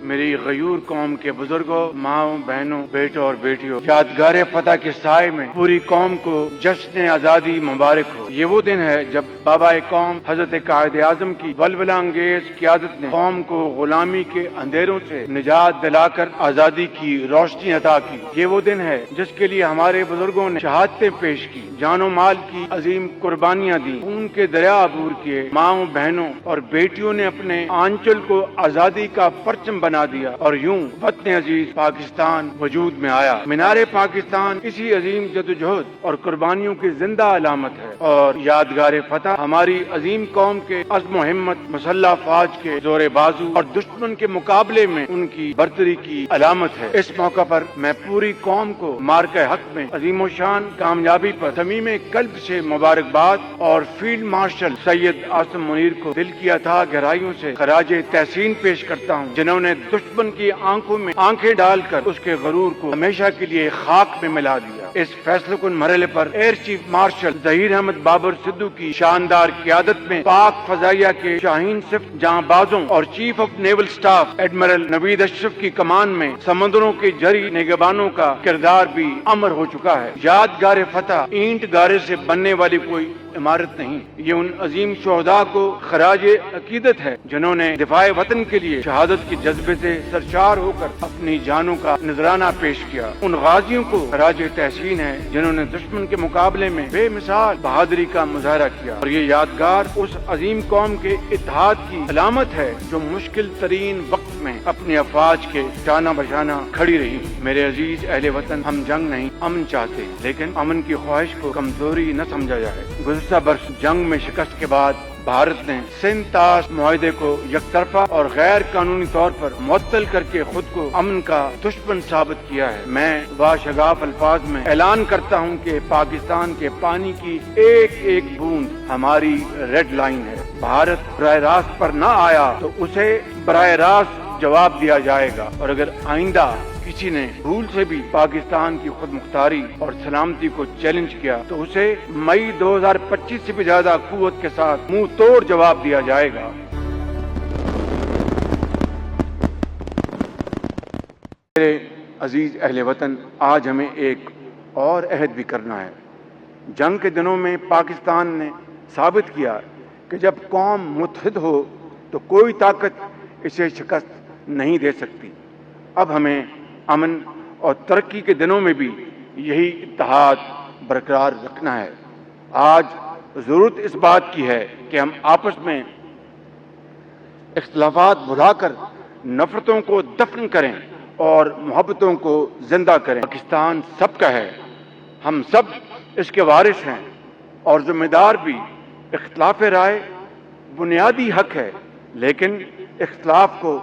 میری غیور قوم کے بزرگوں، ماؤں، بہنوں، بیٹوں اور بیٹیوں، یادگار فتح کے سائے میں پوری قوم کو جشن آزادی مبارک ہو۔ یہ وہ دن ہے جب بابا قوم حضرت قائد اعظم کی ولولہ انگیز قیادت نے قوم کو غلامی کے اندھیروں سے نجات دلا کر آزادی کی روشنی عطا کی۔ یہ وہ دن ہے جس کے لیے ہمارے بزرگوں نے شہادتیں پیش کی، جان و مال کی عظیم قربانیاں دی، ان کے دریا عبور کیے، ماؤں، بہنوں اور بیٹیوں نے اپنے آنچل کو آزادی کا پرچم بنا دیا، اور یوں وطن عزیز پاکستان وجود میں آیا۔ مینار پاکستان اسی عظیم جدوجہد اور قربانیوں کی زندہ علامت ہے، اور یادگار فتح ہماری عظیم قوم کے عزم و ہمت، مسلح افواج کے زور بازو اور دشمن کے مقابلے میں ان کی برتری کی علامت ہے۔ اس موقع پر میں پوری قوم کو مارکہ حق میں عظیم و شان کامیابی پر صمیم قلب سے مبارکباد اور فیلڈ مارشل سید عاصم منیر کو دل کی اتھاہ گہرائیوں سے خراج تحسین پیش کرتا ہوں، جنہوں نے دشمن کی آنکھوں میں آنکھیں ڈال کر اس کے غرور کو ہمیشہ کے لیے خاک میں ملا دیا۔ اس فیصلہ کن مرحلے پر Air Chief Marshal Zaheer Ahmed Babar Sidhu کی شاندار قیادت میں پاک فضائیہ کے شاہین صف جہاں بازوں اور chief of naval staff admiral Naveed Ashraf کی کمان میں سمندروں کے جری نگہبانوں کا کردار بھی امر ہو چکا ہے۔ یادگار فتح اینٹ گارے سے بننے والی کوئی عمارت نہیں، یہ ان عظیم شہداء کو خراج عقیدت ہے جنہوں نے دفاع وطن کے لیے شہادت کے جذبے سے سرشار ہو کر اپنی جانوں کا نذرانہ پیش کیا۔ ان غازیوں کو خراج تحسین ہے جنہوں نے دشمن کے مقابلے میں بے مثال بہادری کا مظاہرہ کیا، اور یہ یادگار اس عظیم قوم کے اتحاد کی علامت ہے جو مشکل ترین وقت میں اپنی افواج کے شانہ بشانہ کھڑی رہی۔ میرے عزیز اہل وطن، ہم جنگ نہیں امن چاہتے، لیکن امن کی خواہش کو کمزوری نہ سمجھا جائے۔ گزشتہ برس جنگ میں شکست کے بعد بھارت نے سندھ طاس معاہدے کو یک طرفہ اور غیر قانونی طور پر معطل کر کے خود کو امن کا دشمن ثابت کیا ہے۔ میں باشگاف الفاظ میں اعلان کرتا ہوں کہ پاکستان کے پانی کی ایک ایک بوند ہماری ریڈ لائن ہے۔ بھارت براہ راست پر نہ آیا تو اسے براہ راست جواب دیا جائے گا، اور اگر آئندہ کسی نے بھول سے بھی پاکستان کی خود مختاری اور سلامتی کو چیلنج کیا تو اسے مئی 2025 سے بھی زیادہ قوت کے ساتھ منہ توڑ جواب دیا جائے گا۔ میرے عزیز اہل وطن، آج ہمیں ایک اور عہد بھی کرنا ہے۔ جنگ کے دنوں میں پاکستان نے ثابت کیا کہ جب قوم متحد ہو تو کوئی طاقت اسے شکست نہیں دے سکتی۔ اب ہمیں امن اور ترقی کے دنوں میں بھی یہی اتحاد برقرار رکھنا ہے۔ آج ضرورت اس بات کی ہے کہ ہم آپس میں اختلافات بھلا کر نفرتوں کو دفن کریں اور محبتوں کو زندہ کریں۔ پاکستان سب کا ہے، ہم سب اس کے وارث ہیں اور ذمہ دار بھی۔ اختلاف رائے بنیادی حق ہے، لیکن اختلاف کو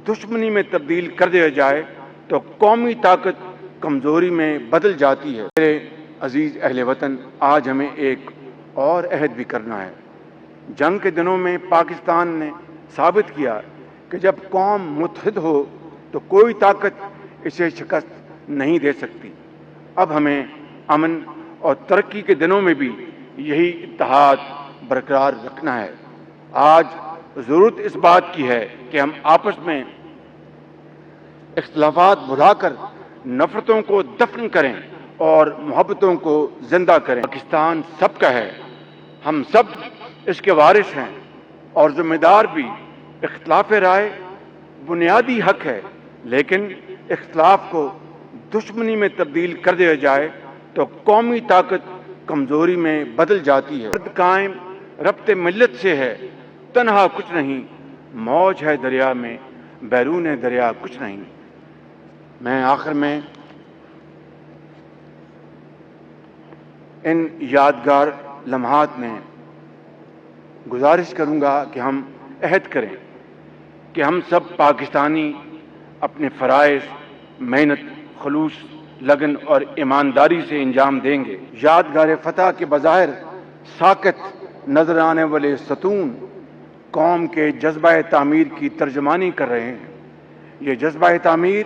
دشمنی میں تبدیل کر دیا جائے تو قومی طاقت کمزوری میں بدل جاتی ہے۔ میرے عزیز اہل وطن، آج ہمیں ایک اور عہد بھی کرنا ہے۔ جنگ کے دنوں میں پاکستان نے ثابت کیا کہ جب قوم متحد ہو تو کوئی طاقت اسے شکست نہیں دے سکتی۔ اب ہمیں امن اور ترقی کے دنوں میں بھی یہی اتحاد برقرار رکھنا ہے۔ آج ضرورت اس بات کی ہے کہ ہم آپس میں اختلافات بھلا کر نفرتوں کو دفن کریں اور محبتوں کو زندہ کریں۔ پاکستان سب کا ہے، ہم سب اس کے وارث ہیں اور ذمہ دار بھی۔ اختلاف رائے بنیادی حق ہے، لیکن اختلاف کو دشمنی میں تبدیل کر دیا جائے تو قومی طاقت کمزوری میں بدل جاتی ہے۔ قائم ربط ملت سے ہے، تنہا کچھ نہیں، موج ہے دریا میں، بیرون دریا کچھ نہیں۔ میں آخر میں ان یادگار لمحات میں گزارش کروں گا کہ ہم عہد کریں کہ ہم سب پاکستانی اپنے فرائض محنت، خلوص، لگن اور ایمانداری سے انجام دیں گے۔ یادگار فتح کے بظاہر ساکت نظر آنے والے ستون قوم کے جذبہ تعمیر کی ترجمانی کر رہے ہیں۔ یہ جذبہ تعمیر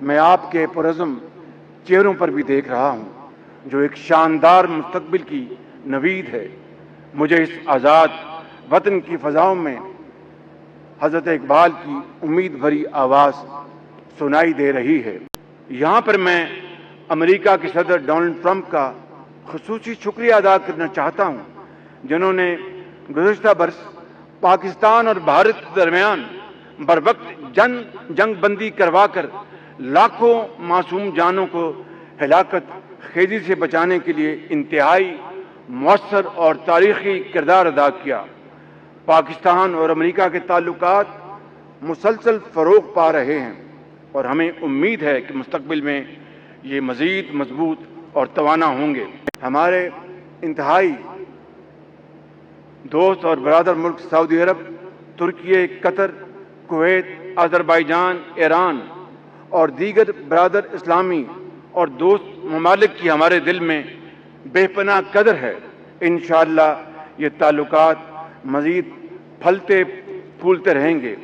میں آپ کے پرعزم چہروں پر بھی دیکھ رہا ہوں، جو ایک شاندار مستقبل کی نوید ہے۔ مجھے اس آزاد وطن کی فضاؤں میں حضرت اقبال کی امید بھری آواز سنائی دے رہی ہے۔ یہاں پر میں امریکہ کے صدر ڈونلڈ ٹرمپ کا خصوصی شکریہ ادا کرنا چاہتا ہوں، جنہوں نے گزشتہ برس پاکستان اور بھارت کے درمیان بروقت جنگ بندی کروا کر لاکھوں معصوم جانوں کو ہلاکت خیزی سے بچانے کے لیے انتہائی مؤثر اور تاریخی کردار ادا کیا۔ پاکستان اور امریکہ کے تعلقات مسلسل فروغ پا رہے ہیں اور ہمیں امید ہے کہ مستقبل میں یہ مزید مضبوط اور توانا ہوں گے۔ ہمارے انتہائی دوست اور برادر ملک سعودی عرب، ترکیے، قطر، کویت، آذربائیجان، ایران اور دیگر برادر اسلامی اور دوست ممالک کی ہمارے دل میں بے پناہ قدر ہے۔ انشاءاللہ یہ تعلقات مزید پھلتے پھولتے رہیں گے۔